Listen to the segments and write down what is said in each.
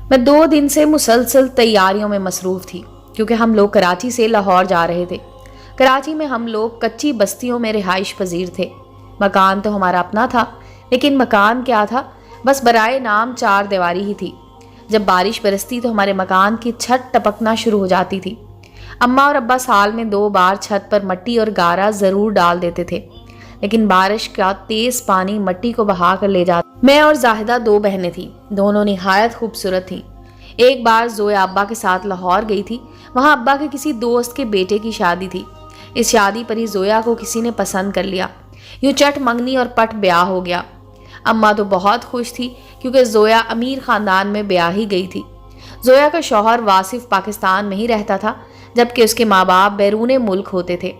میں 2 دن سے مسلسل تیاریوں میں مصروف تھی کیونکہ ہم لوگ کراچی سے لاہور جا رہے تھے۔ کراچی میں ہم لوگ کچی بستیوں میں رہائش پذیر تھے۔ مکان تو ہمارا اپنا تھا، لیکن مکان کیا تھا، بس برائے نام 4 دیواری ہی تھی۔ جب بارش برستی تو ہمارے مکان کی چھت ٹپکنا شروع ہو جاتی تھی۔ اماں اور ابا سال میں 2 بار چھت پر مٹی اور گارا ضرور ڈال دیتے تھے، لیکن بارش کا تیز پانی مٹی کو بہا کر لے جاتا۔ میں اور زاہدہ 2 بہنیں تھیں، دونوں نہایت خوبصورت تھیں۔ ایک بار زویا ابا کے ساتھ لاہور گئی تھی، وہاں ابا کے کسی دوست کے بیٹے کی شادی تھی۔ اس شادی پر ہی زویا کو کسی نے پسند کر لیا، یوں چٹ منگنی اور پٹ بیاہ ہو گیا۔ اماں تو بہت خوش تھی کیونکہ زویا امیر خاندان میں بیاہ ہی گئی تھی۔ زویا کا شوہر واصف پاکستان میں ہی رہتا تھا، جبکہ اس کے ماں باپ بیرون ملک ہوتے تھے۔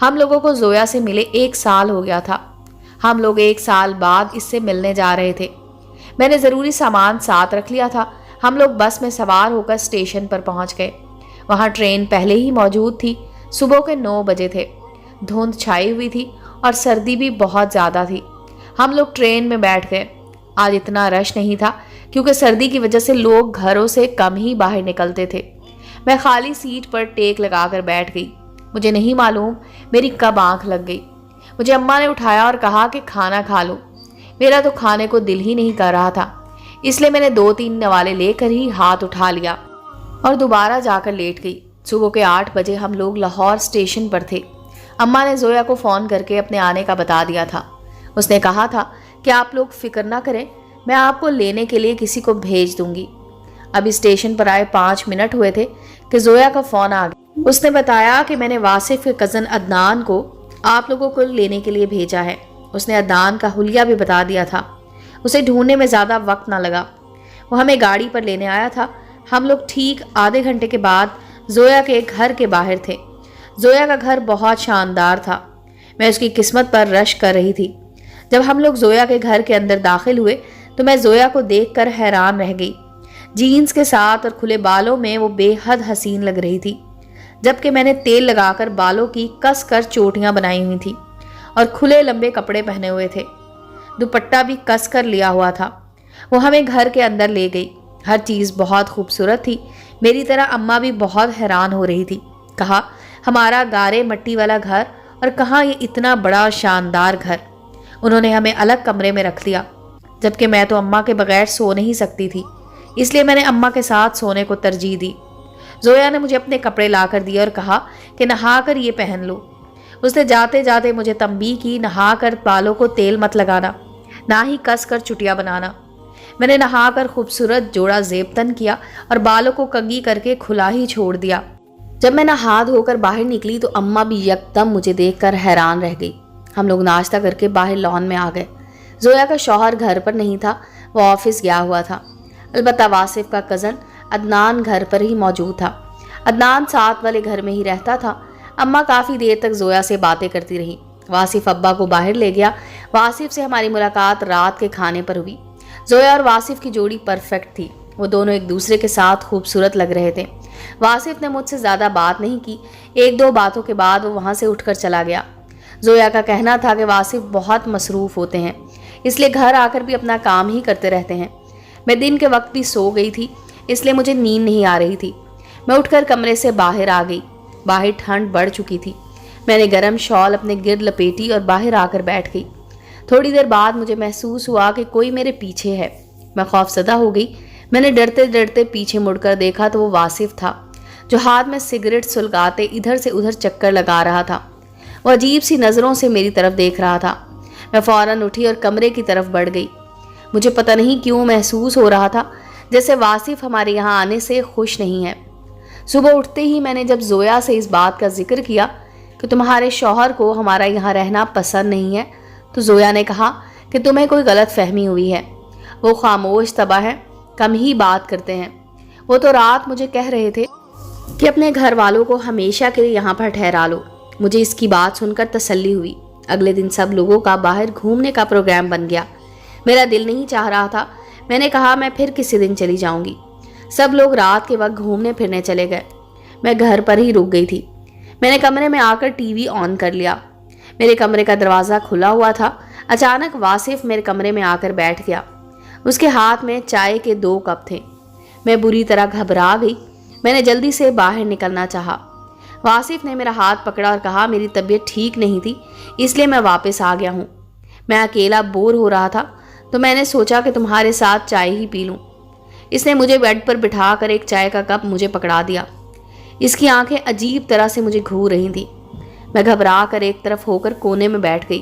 ہم لوگوں کو زویا سے ملے 1 سال ہو گیا تھا۔ ہم لوگ 1 سال بعد اس سے ملنے جا رہے تھے۔ میں نے ضروری سامان ساتھ رکھ لیا تھا۔ ہم لوگ بس میں سوار ہو کر اسٹیشن پر پہنچ گئے۔ وہاں ٹرین پہلے ہی موجود تھی۔ صبح کے 9 بجے تھے۔ دھند چھائی ہوئی تھی اور سردی بھی بہت زیادہ تھی۔ ہم لوگ ٹرین میں بیٹھ گئے۔ آج اتنا رش نہیں تھا کیونکہ سردی کی وجہ سے لوگ گھروں سے کم ہی باہر نکلتے تھے۔ میں خالی سیٹ پر ٹیک لگا کر بیٹھ گئی۔ مجھے نہیں معلوم میری کب آنکھ لگ گئی۔ مجھے اماں نے اٹھایا اور کہا کہ کھانا کھا لو۔ میرا تو کھانے کو دل ہی نہیں کر رہا تھا، اس لیے میں نے 2-3 نوالے لے کر ہی ہاتھ اٹھا لیا اور دوبارہ جا کر لیٹ گئی۔ صبح کے 8 بجے ہم لوگ لاہور اسٹیشن پر تھے۔ اماں نے زویا کو فون کر کے اپنے آنے کا بتا دیا تھا۔ اس نے کہا تھا کہ آپ لوگ فکر نہ کریں، میں آپ کو لینے کے لیے کسی کو بھیج دوں گی۔ ابھی اسٹیشن پر آئے 5 منٹ ہوئے تھے کہ زویا کا فون آ گیا۔ اس نے بتایا کہ میں نے واصف کے کزن عدنان کو آپ لوگوں کو لینے کے لیے بھیجا ہے۔ اس نے عدنان کا حلیہ بھی بتا دیا تھا۔ اسے ڈھونڈنے میں زیادہ وقت نہ لگا، وہ ہمیں گاڑی پر لینے آیا تھا۔ ہم لوگ ٹھیک آدھے گھنٹے کے بعد زویا کے گھر کے باہر تھے۔ زویا کا گھر بہت شاندار تھا۔ میں اس کی قسمت پر رشک کر رہی تھی۔ جب ہم لوگ زویا کے گھر کے اندر داخل ہوئے تو میں زویا کو دیکھ کر حیران رہ گئی۔ جینز کے ساتھ اور کھلے بالوں میں وہ بے حد حسین لگ رہی تھی، جبکہ میں نے تیل لگا کر بالوں کی کس کر چوٹیاں بنائی ہوئی تھی اور کھلے لمبے کپڑے پہنے ہوئے تھے۔ دوپٹہ بھی کس کر لیا ہوا تھا۔ وہ ہمیں گھر کے اندر لے گئی۔ ہر چیز بہت خوبصورت تھی۔ میری طرح اماں بھی بہت حیران ہو رہی تھی۔ کہا ہمارا گارے مٹی والا گھر، اور کہاں یہ اتنا بڑا شاندار گھر۔ انہوں نے ہمیں الگ کمرے میں رکھ دیا، جبکہ میں تو اماں کے بغیر سو نہیں سکتی تھی، اس لیے میں نے اماں کے ساتھ سونے کو ترجیح دی۔ زویا نے مجھے اپنے کپڑے لا کر دیے اور کہا کہ نہا کر یہ پہن لو۔ اس نے جاتے جاتے مجھے تنبیہ کی، نہا کر بالوں کو تیل مت لگانا، نہ ہی کس کر چٹیاں بنانا۔ میں نے نہا کر خوبصورت جوڑا زیب تن کیا اور بالوں کو کنگھی کر کے کھلا ہی چھوڑ دیا۔ جب میں نہا دھو کر باہر نکلی تو اماں بھی یکدم مجھے دیکھ کر حیران رہ گئی۔ ہم لوگ ناشتہ کر کے باہر لان میں آ گئے۔ زویا کا شوہر گھر پر نہیں تھا، وہ آفس گیا ہوا تھا۔ البتہ واصف کا کزن عدنان گھر پر ہی موجود تھا۔ عدنان ساتھ والے گھر میں ہی رہتا تھا۔ اماں کافی دیر تک زویا سے باتیں کرتی رہی۔ واصف ابا کو باہر لے گیا۔ واصف سے ہماری ملاقات رات کے کھانے پر ہوئی۔ زویا اور واصف کی جوڑی پرفیکٹ تھی۔ وہ دونوں ایک دوسرے کے ساتھ خوبصورت لگ رہے تھے۔ واصف نے مجھ سے زیادہ بات نہیں کی۔ 1-2 باتوں کے بعد وہ وہاں سے اٹھ کر چلا گیا۔ زویا کا کہنا تھا کہ واصف بہت مصروف ہوتے ہیں، اس لیے گھر آ کر بھی اپنا کام ہی کرتے رہتے ہیں۔ میں دن کے وقت بھی سو گئی تھی، اس لیے مجھے نیند نہیں آ رہی تھی۔ میں اٹھ کر کمرے سے باہر آ گئی۔ باہر ٹھنڈ بڑھ چکی تھی۔ میں نے گرم شال اپنے گرد لپیٹی اور باہر آ کر بیٹھ گئی۔ تھوڑی دیر بعد مجھے محسوس ہوا کہ کوئی میرے پیچھے ہے۔ میں خوفزدہ ہو گئی۔ میں نے ڈرتے ڈرتے پیچھے مڑ کر دیکھا تو وہ واصف تھا، جو ہاتھ میں سگریٹ سلگاتے ادھر سے ادھر چکر لگا رہا تھا۔ وہ عجیب سی نظروں سے میری طرف دیکھ رہا تھا۔ میں فوراً اٹھی اور کمرے کی طرف بڑھ گئی۔ مجھے پتہ نہیں کیوں محسوس ہو رہا تھا جیسے واصف ہمارے یہاں آنے سے خوش نہیں ہے۔ صبح اٹھتے ہی میں نے جب زویا سے اس بات کا ذکر کیا کہ تمہارے شوہر کو ہمارا یہاں رہنا پسند نہیں ہے، تو زویا نے کہا کہ تمہیں کوئی غلط فہمی ہوئی ہے، وہ خاموش طبع ہے، کم ہی بات کرتے ہیں۔ وہ تو رات مجھے کہہ رہے تھے کہ اپنے گھر والوں کو ہمیشہ کے لیے یہاں پر ٹھہرا لو۔ مجھے اس کی بات سن کر تسلی ہوئی۔ اگلے دن سب لوگوں کا باہر گھومنے کا پروگرام بن گیا۔ میرا دل نہیں چاہ رہا تھا۔ میں نے کہا میں پھر کسی دن چلی جاؤں گی۔ سب لوگ رات کے وقت گھومنے پھرنے چلے گئے۔ میں گھر پر ہی رک گئی تھی۔ میں نے کمرے میں آ کر ٹی وی آن کر لیا۔ میرے کمرے کا دروازہ کھلا ہوا تھا۔ اچانک واصف میرے کمرے میں آ کر بیٹھ گیا۔ اس کے ہاتھ میں چائے کے 2 کپ تھے۔ میں بری طرح گھبرا گئی۔ میں نے جلدی سے باہر نکلنا چاہا۔ واصف نے میرا ہاتھ پکڑا اور کہا میری طبیعت ٹھیک نہیں تھی، اس لیے میں واپس آ گیا ہوں۔ میں اکیلا بور ہو رہا تھا تو میں نے سوچا کہ تمہارے ساتھ چائے ہی پی لوں۔ اس نے مجھے بیڈ پر بٹھا کر ایک چائے کا کپ مجھے پکڑا دیا۔ اس کی آنکھیں عجیب طرح سے مجھے گھور رہی تھیں۔ میں گھبرا کر ایک طرف ہو کر کونے میں بیٹھ گئی۔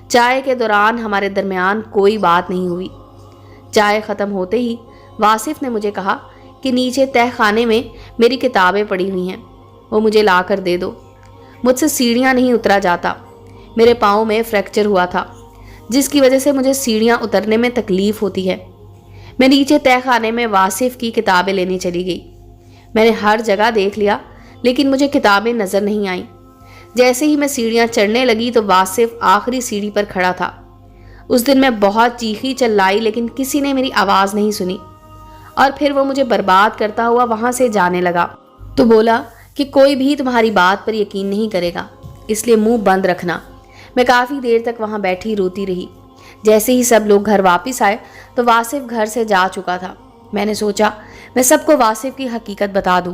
چائے کے دوران ہمارے درمیان کوئی بات نہیں ہوئی۔ چائے ختم ہوتے ہی واصف نے مجھے کہا کہ نیچے تہہ خانے میں میری کتابیں پڑی ہوئی ہیں، وہ مجھے لا کر دے دو۔ مجھ سے سیڑھیاں نہیں اترا جاتا۔ میرے پاؤں میں فریکچر ہوا تھا، جس کی وجہ سے مجھے سیڑھیاں اترنے میں تکلیف ہوتی ہے۔ میں نیچے تہہ خانے میں واصف کی کتابیں لینے چلی گئی۔ میں نے ہر جگہ دیکھ لیا لیکن مجھے کتابیں نظر نہیں آئیں۔ جیسے ہی میں سیڑھیاں چڑھنے لگی تو واصف آخری سیڑھی پر کھڑا تھا۔ اس دن میں بہت چیخی چلائی لیکن کسی نے میری آواز نہیں سنی، اور پھر وہ مجھے برباد کرتا ہوا وہاں سے جانے لگا۔ تو بولا کہ کوئی بھی تمہاری بات پر یقین نہیں کرے گا، اس لیے منہ بند رکھنا۔ میں کافی دیر تک وہاں بیٹھی روتی رہی۔ جیسے ہی سب لوگ گھر واپس آئے تو واصف گھر سے جا چکا تھا۔ میں نے سوچا میں سب کو واصف کی حقیقت بتا دوں،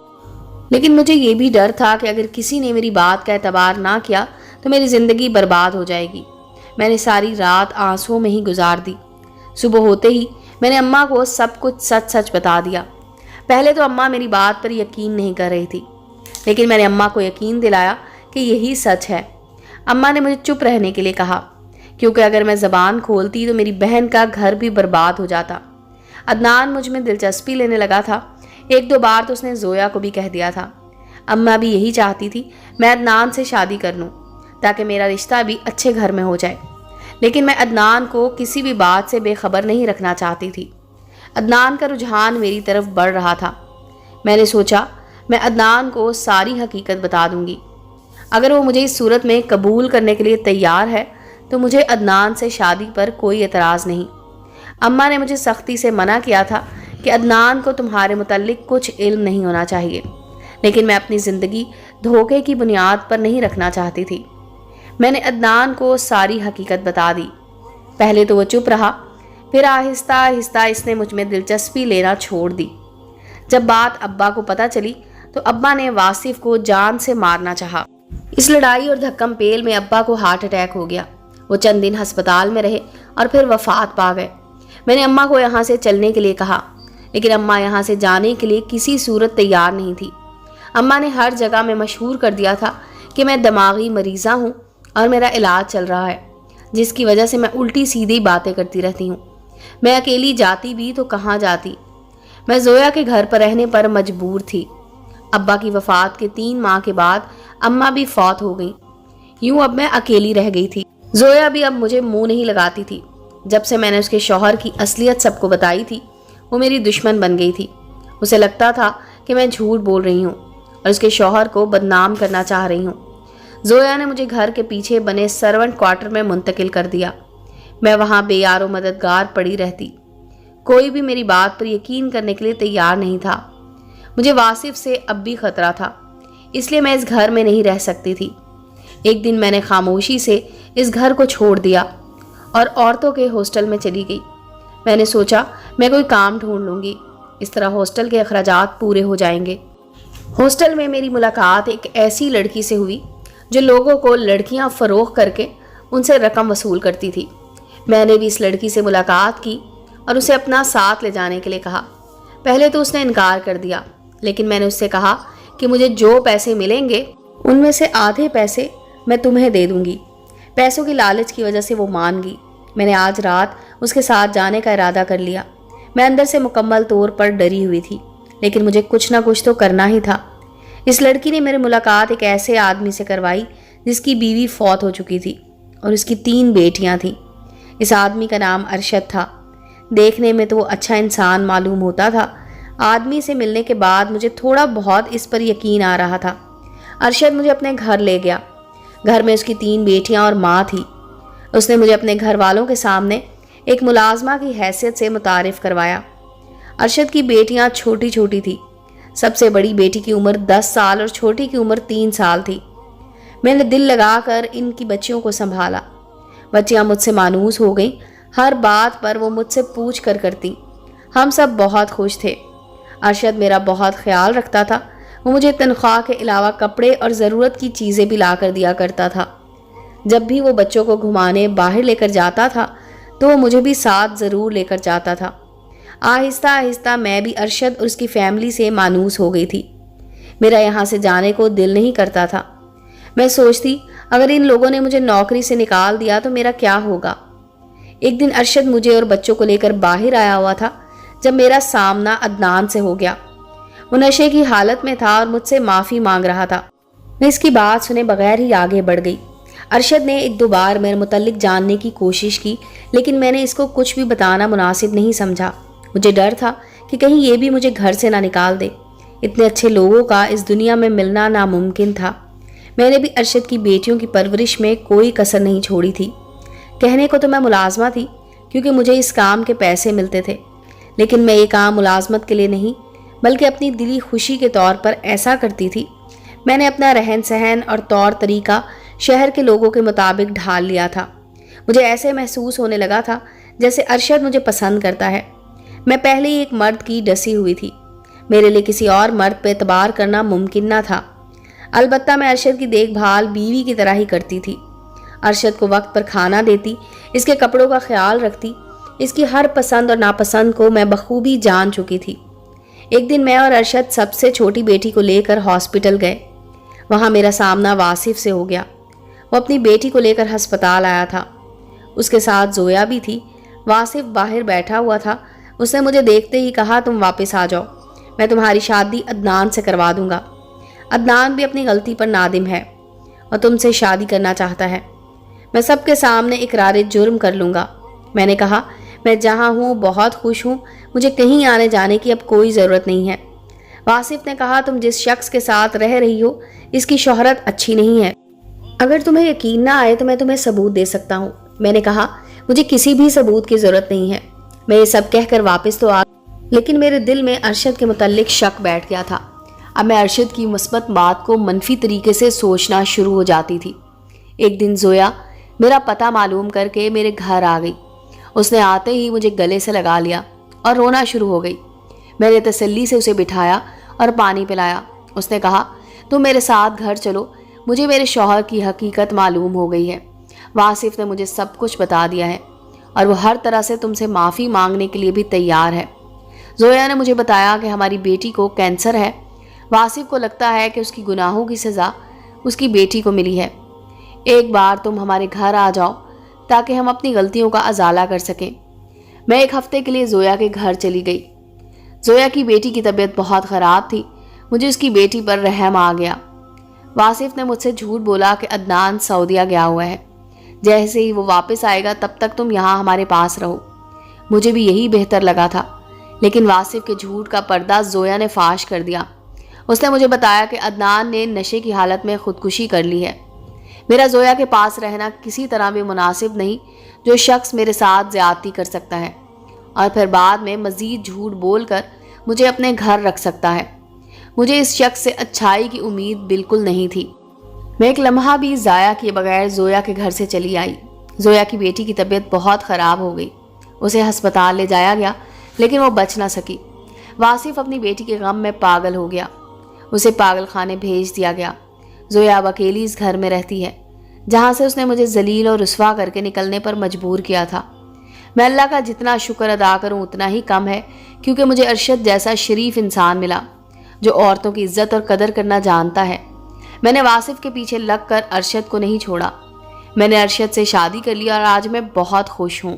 لیکن مجھے یہ بھی ڈر تھا کہ اگر کسی نے میری بات کا اعتبار نہ کیا تو میری زندگی برباد ہو جائے گی۔ میں نے ساری رات آنسوؤں میں ہی گزار دی۔ صبح ہوتے ہی میں نے اماں کو سب کچھ سچ سچ بتا دیا۔ پہلے تو اماں میری بات پر یقین نہیں کر رہی تھی، لیکن میں نے اماں کو یقین دلایا کہ یہی سچ ہے۔ اماں نے مجھے چپ رہنے کے لیے کہا، کیونکہ اگر میں زبان کھولتی تو میری بہن کا گھر بھی برباد ہو جاتا۔ عدنان مجھ میں دلچسپی لینے لگا تھا۔ ایک دو بار تو اس نے زویا کو بھی کہہ دیا تھا۔ اماں بھی یہی چاہتی تھی میں عدنان سے شادی کر لوں تاکہ میرا رشتہ بھی اچھے گھر میں ہو جائے، لیکن میں عدنان کو کسی بھی بات سے بے خبر نہیں رکھنا چاہتی تھی۔ عدنان کا رجحان میری طرف بڑھ رہا تھا۔ میں نے سوچا میں عدنان کو ساری حقیقت بتا دوں گی۔ اگر وہ مجھے اس صورت میں قبول کرنے کے لیے تیار ہے تو مجھے عدنان سے شادی پر کوئی اعتراض نہیں۔ اماں نے مجھے سختی سے منع کیا تھا کہ عدنان کو تمہارے متعلق کچھ علم نہیں ہونا چاہیے، لیکن میں اپنی زندگی دھوکے کی بنیاد پر نہیں رکھنا چاہتی تھی۔ میں نے عدنان کو ساری حقیقت بتا دی۔ پہلے تو وہ چپ رہا، پھر آہستہ آہستہ اس نے مجھ میں دلچسپی لینا چھوڑ دی۔ جب بات ابا کو پتہ چلی تو ابا نے واصف کو جان سے مارنا چاہا۔ اس لڑائی اور دھکم پیل میں ابا کو ہارٹ اٹیک ہو گیا۔ وہ چند دن ہسپتال میں رہے اور پھر وفات پا گئے۔ میں نے اماں کو یہاں سے چلنے کے لیے کہا، لیکن اماں یہاں سے جانے کے لیے کسی صورت تیار نہیں تھی۔ اماں نے ہر جگہ میں مشہور کر دیا تھا کہ میں دماغی مریضہ ہوں اور میرا علاج چل رہا ہے، جس کی وجہ سے میں الٹی سیدھی باتیں کرتی رہتی ہوں۔ میں اکیلی جاتی بھی تو کہاں جاتی؟ میں زویا کے گھر پر رہنے پر مجبور تھی۔ ابا کی وفات کے 3 ماہ کے بعد اماں بھی فوت ہو گئیں۔ یوں اب میں اکیلی رہ گئی تھی۔ زویا بھی اب مجھے منہ نہیں لگاتی تھی۔ جب سے میں نے اس کے شوہر کی اصلیت سب کو بتائی تھی، وہ میری دشمن بن گئی تھی۔ اسے لگتا تھا کہ میں جھوٹ بول رہی ہوں اور اس کے شوہر کو بدنام کرنا چاہ رہی ہوں۔ زویا نے مجھے گھر کے پیچھے بنے سرونٹ کوارٹر میں منتقل کر دیا۔ میں وہاں بے یار و مددگار پڑی رہتی۔ کوئی بھی میری بات پر یقین کرنے کے لیے تیار نہیں تھا۔ مجھے واصف سے اب بھی خطرہ تھا، اس لیے میں اس گھر میں نہیں رہ سکتی تھی۔ ایک دن میں نے خاموشی سے اس گھر کو چھوڑ دیا اور عورتوں کے ہاسٹل میں چلی گئی۔ میں نے سوچا میں کوئی کام ڈھونڈ لوں گی، اس طرح ہاسٹل کے اخراجات پورے ہو جائیں گے۔ ہاسٹل میں میری ملاقات ایک ایسی لڑکی سے ہوئی جو لوگوں کو لڑکیاں فروخت کر کے ان سے رقم وصول کرتی تھی۔ میں نے بھی اس لڑکی سے ملاقات کی اور اسے اپنا ساتھ لے جانے کے لیے کہا۔ پہلے تو اس نے انکار کر دیا، لیکن میں نے اس سے کہا کہ مجھے جو پیسے ملیں گے ان میں سے آدھے پیسے میں تمہیں دے دوں گی۔ پیسوں کی لالچ کی وجہ سے وہ مان گئی۔ میں نے آج رات اس کے ساتھ جانے کا ارادہ کر لیا۔ میں اندر سے مکمل طور پر ڈری ہوئی تھی، لیکن مجھے کچھ نہ کچھ تو کرنا ہی تھا۔ اس لڑکی نے میری ملاقات ایک ایسے آدمی سے کروائی جس کی بیوی فوت ہو چکی تھی اور اس کی 3 بیٹیاں تھیں۔ اس آدمی کا نام ارشد تھا۔ دیکھنے میں تو وہ اچھا انسان معلوم ہوتا تھا۔ آدمی سے ملنے کے بعد مجھے تھوڑا بہت اس پر یقین آ رہا تھا۔ ارشد مجھے اپنے گھر لے گیا۔ گھر میں اس کی 3 بیٹیاں اور ماں تھی۔ اس نے مجھے اپنے گھر والوں کے سامنے ایک ملازمہ کی حیثیت سے متعارف کروایا۔ ارشد کی بیٹیاں چھوٹی چھوٹی تھی۔ سب سے بڑی بیٹی کی عمر 10 سال اور چھوٹی کی عمر 3 سال تھی۔ میں نے دل لگا کر ان کی بچیوں کو سنبھالا۔ بچیاں مجھ سے مانوس ہو گئیں۔ ہر بات پر وہ مجھ سے پوچھ کر کرتی۔ ہم سب بہت خوش تھے۔ ارشد میرا بہت خیال رکھتا تھا۔ وہ مجھے تنخواہ کے علاوہ کپڑے اور ضرورت کی چیزیں بھی لا کر دیا کرتا تھا۔ جب بھی وہ بچوں کو گھمانے باہر لے کر جاتا تھا تو وہ مجھے بھی ساتھ ضرور لے کر جاتا تھا۔ آہستہ آہستہ میں بھی ارشد اور اس کی فیملی سے مانوس ہو گئی تھی۔ میرا یہاں سے جانے کو دل نہیں کرتا تھا۔ میں سوچتی اگر ان لوگوں نے مجھے نوکری سے نکال دیا تو میرا کیا ہوگا۔ ایک دن ارشد مجھے اور بچوں کو لے کر باہر آیا ہوا تھا جب میرا سامنا عدنان سے ہو گیا۔ وہ نشے کی حالت میں تھا اور مجھ سے معافی مانگ رہا تھا۔ میں اس کی بات سنے بغیر ہی آگے بڑھ گئی۔ ارشد نے ایک دو بار میرے متعلق جاننے کی کوشش کی لیکن میں نے اس کو کچھ بھی بتانا مناسب نہیں سمجھا۔ مجھے ڈر تھا کہ کہیں یہ بھی مجھے گھر سے نہ نکال دے۔ اتنے اچھے لوگوں کا اس دنیا میں ملنا ناممکن تھا۔ میں نے بھی ارشد کی بیٹیوں کی پرورش میں کوئی کسر نہیں چھوڑی تھی۔ کہنے کو تو میں ملازمہ تھی کیونکہ مجھے اس کام کے پیسے ملتے تھے، لیکن میں یہ کام ملازمت کے لیے نہیں بلکہ اپنی دلی خوشی کے طور پر ایسا کرتی تھی۔ میں نے اپنا رہن سہن اور طور طریقہ شہر کے لوگوں کے مطابق ڈھال لیا تھا۔ مجھے ایسے محسوس ہونے لگا تھا جیسے ارشد مجھے پسند کرتا ہے۔ میں پہلے ہی ایک مرد کی ڈسی ہوئی تھی۔ میرے لیے کسی اور مرد پہ اعتبار کرنا ممکن نہ تھا۔ البتہ میں ارشد کی دیکھ بھال بیوی کی طرح ہی کرتی تھی۔ ارشد کو وقت پر کھانا دیتی، اس کے کپڑوں کا خیال رکھتی، اس کی ہر پسند اور ناپسند کو میں بخوبی جان چکی تھی۔ ایک دن میں اور ارشد سب سے چھوٹی بیٹی کو لے کر ہاسپٹل گئے۔ وہاں میرا سامنا واصف سے ہو گیا۔ وہ اپنی بیٹی کو لے کر ہسپتال آیا تھا۔ اس کے ساتھ زویا بھی تھی۔ واصف باہر بیٹھا ہوا تھا۔ اس نے مجھے دیکھتے ہی کہا تم واپس آ جاؤ، میں تمہاری شادی عدنان سے کروا دوں گا۔ عدنان بھی اپنی غلطی پر نادم ہے اور تم سے شادی کرنا چاہتا ہے۔ میں سب کے سامنے اقرار جرم کر لوں گا۔ میں نے کہا میں جہاں ہوں بہت خوش ہوں، مجھے کہیں آنے جانے کی اب کوئی ضرورت نہیں ہے۔ واصف نے کہا تم جس شخص کے ساتھ رہ رہی ہو اس کی شہرت اچھی نہیں ہے۔ اگر تمہیں یقین نہ آئے تو میں تمہیں ثبوت دے سکتا ہوں۔ میں نے کہا مجھے کسی بھی ثبوت کی ضرورت نہیں ہے۔ میں یہ سب کہہ کر واپس تو آ لیکن میرے دل میں ارشد کے متعلق شک بیٹھ گیا تھا۔ اب میں ارشد کی مثبت بات کو منفی طریقے سے سوچنا شروع ہو جاتی تھی۔ ایک دن زویا میرا پتہ معلوم کر کے میرے گھر آ گئی۔ اس نے آتے ہی مجھے گلے سے لگا لیا اور رونا شروع ہو گئی۔ میں نے تسلی سے اسے بٹھایا اور پانی پلایا۔ اس نے کہا تم میرے ساتھ گھر چلو، مجھے میرے شوہر کی حقیقت معلوم ہو گئی ہے۔ واصف نے مجھے سب کچھ بتا دیا ہے اور وہ ہر طرح سے تم سے معافی مانگنے کے لیے بھی تیار ہے۔ زویا نے مجھے بتایا کہ ہماری بیٹی کو کینسر ہے۔ واصف کو لگتا ہے کہ اس کی گناہوں کی سزا اس کی بیٹی کو ملی ہے۔ ایک بار تم ہمارے گھر آ جاؤ تاکہ ہم اپنی غلطیوں کا ازالہ کر سکیں۔ میں ایک ہفتے کے لیے زویا کے گھر چلی گئی۔ زویا کی بیٹی کی طبیعت بہت خراب تھی۔ مجھے اس کی بیٹی پر رحم آ گیا۔ واصف نے مجھ سے جھوٹ بولا کہ عدنان سعودیہ گیا ہوا ہے، جیسے ہی وہ واپس آئے گا تب تک تم یہاں ہمارے پاس رہو۔ مجھے بھی یہی بہتر لگا تھا، لیکن واصف کے جھوٹ کا پردہ زویا نے فاش کر دیا۔ اس نے مجھے بتایا کہ عدنان نے نشے کی حالت میں خودکشی کر لی ہے۔ میرا زویا کے پاس رہنا کسی طرح بھی مناسب نہیں۔ جو شخص میرے ساتھ زیادتی کر سکتا ہے اور پھر بعد میں مزید جھوٹ بول کر مجھے اپنے گھر رکھ سکتا ہے، مجھے اس شخص سے اچھائی کی امید بالکل نہیں تھی۔ میں ایک لمحہ بھی ضائع کیے بغیر زویا کے گھر سے چلی آئی۔ زویا کی بیٹی کی طبیعت بہت خراب ہو گئی۔ اسے ہسپتال لے جایا گیا لیکن وہ بچ نہ سکی۔ واصف اپنی بیٹی کے غم میں پاگل ہو گیا۔ اسے پاگل خانے بھیج دیا گیا۔ زویا اب اکیلی اس گھر میں رہتی ہے جہاں سے اس نے مجھے ذلیل اور رسوا کر کے نکلنے پر مجبور کیا تھا۔ میں اللہ کا جتنا شکر ادا کروں اتنا ہی کم ہے، کیونکہ مجھے ارشد جیسا شریف انسان ملا جو عورتوں کی عزت اور قدر کرنا جانتا ہے۔ میں نے واصف کے پیچھے لگ کر ارشد کو نہیں چھوڑا۔ میں نے ارشد سے شادی کر لی اور آج میں بہت خوش ہوں۔